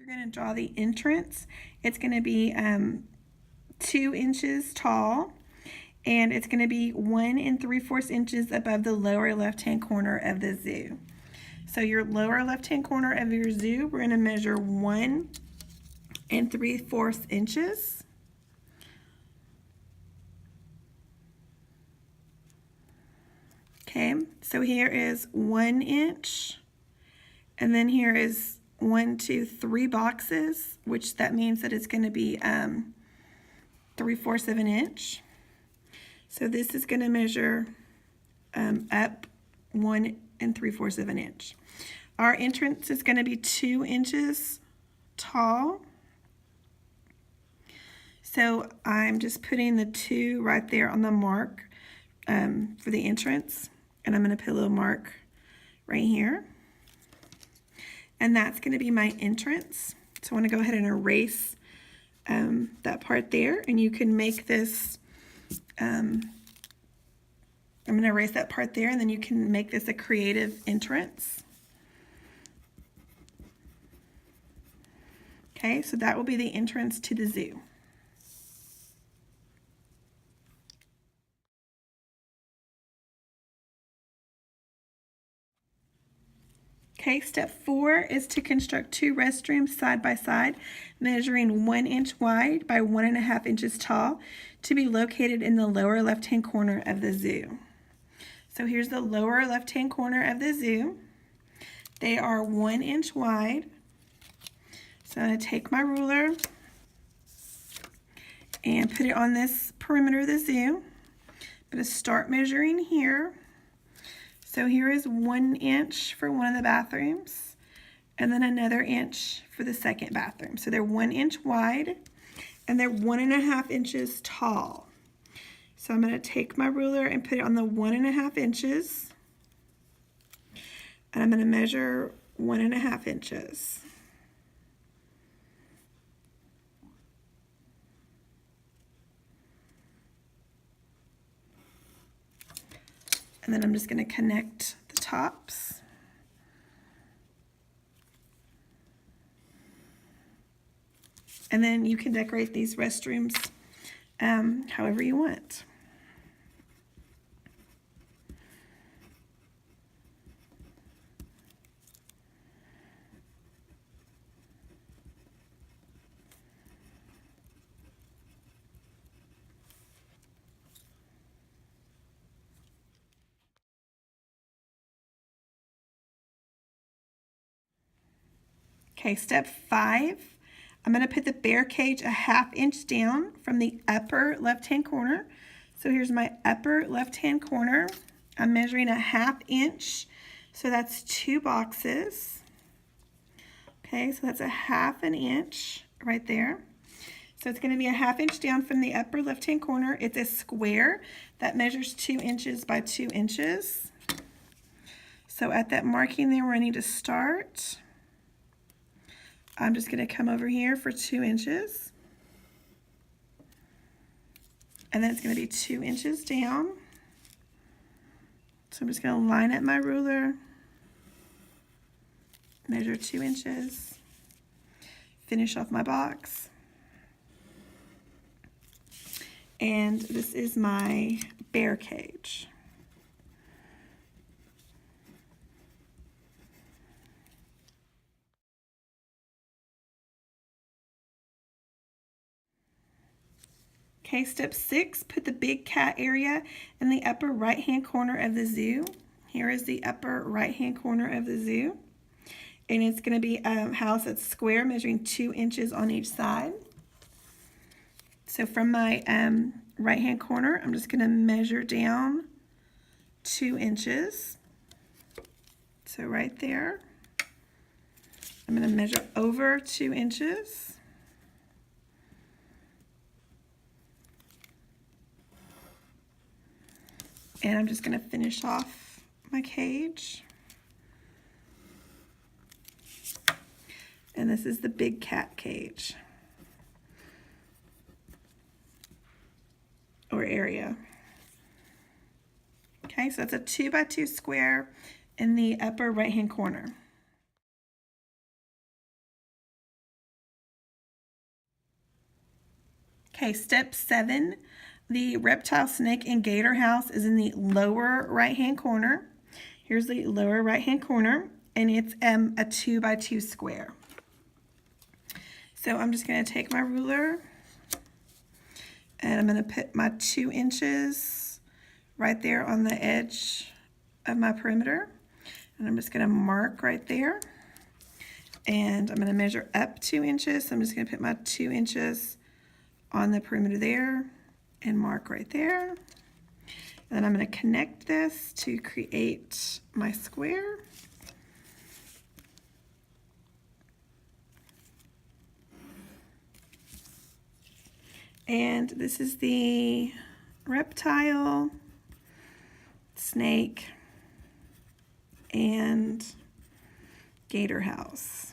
You're going to draw the entrance. It's going to be 2 inches tall, and it's going to be 1 3/4 inches above the lower left-hand corner of the zoo. So your lower left-hand corner of your zoo, we're going to measure 1 3/4 inches. Okay, so here is 1 inch, and then here is 1, 2, 3 boxes, which that means that it's going to be 3/4 of an inch. So this is going to measure up 1 3/4 of an inch. Our entrance is going to be 2 inches tall. So I'm just putting the 2 right there on the mark for the entrance. And I'm going to put a little mark right here. And that's going to be my entrance. So I want to go ahead and erase that part there. And you can make this, I'm going to erase that part there, and then you can make this a creative entrance. Okay, so that will be the entrance to the zoo. Okay, step 4 is to construct 2 restrooms side by side, measuring 1 inch wide by 1 1/2 inches tall, to be located in the lower left-hand corner of the zoo. So here's the lower left-hand corner of the zoo. They are 1 inch wide. So I'm going to take my ruler and put it on this perimeter of the zoo. I'm going to start measuring here. So here is 1 inch for one of the bathrooms, and then another inch for the second bathroom. So they're 1 inch wide, and they're 1 1/2 inches tall. So I'm going to take my ruler and put it on the 1 1/2 inches, and I'm going to measure 1 1/2 inches. And then I'm just going to connect the tops. And then you can decorate these restrooms however you want. Okay, step 5, I'm going to put the bear cage a 1/2 inch down from the upper left-hand corner. So here's my upper left-hand corner. I'm measuring a 1/2 inch, so that's 2 boxes. Okay, so that's a 1/2 an inch right there. So it's going to be a 1/2 inch down from the upper left-hand corner. It's a square that measures 2 inches by 2 inches. So at that marking there where I need to start, I'm just going to come over here for 2 inches. And then it's going to be 2 inches down. So I'm just going to line up my ruler, measure 2 inches, finish off my box. And this is my bear cage. Okay, step 6, put the big cat area in the upper right-hand corner of the zoo. Here is the upper right-hand corner of the zoo. And it's going to be a house that's square, measuring 2 inches on each side. So from my right-hand corner, I'm just going to measure down 2 inches. So right there. I'm going to measure over 2 inches. And I'm just going to finish off my cage. And this is the big cat cage, or area. Okay, so that's a 2 by 2 square in the upper right-hand corner. Okay, step 7. The reptile, snake, and gator house is in the lower right-hand corner. Here's the lower right-hand corner, and it's a 2 by 2 square. So I'm just going to take my ruler, and I'm going to put my 2 inches right there on the edge of my perimeter. And I'm just going to mark right there. And I'm going to measure up 2 inches. So I'm just going to put my 2 inches on the perimeter there and mark right there. And then I'm going to connect this to create my square. And this is the reptile, snake, and gator house.